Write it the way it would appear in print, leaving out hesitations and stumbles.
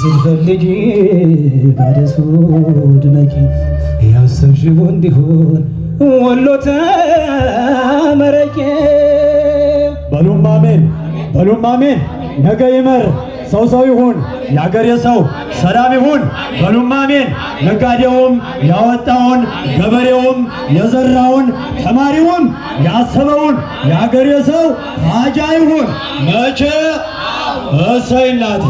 ስትፈልጊ ባደሱ ድመቂ ያሰብሽው እንዲሆን ወሎ ተመረቄ። በሉም አሜን፣ በሉም አሜን። ነገ ይመር ሰው ይሁን የአገሬ ሰው ሰላም ይሁን። በሉም አሜን። ነጋዴውም ያወጣውን ገበሬውም የዘራውን ተማሪውም ያሰበውን የአገሬ ሰው አጃ ይሁን መቼ እሰይ እናቴ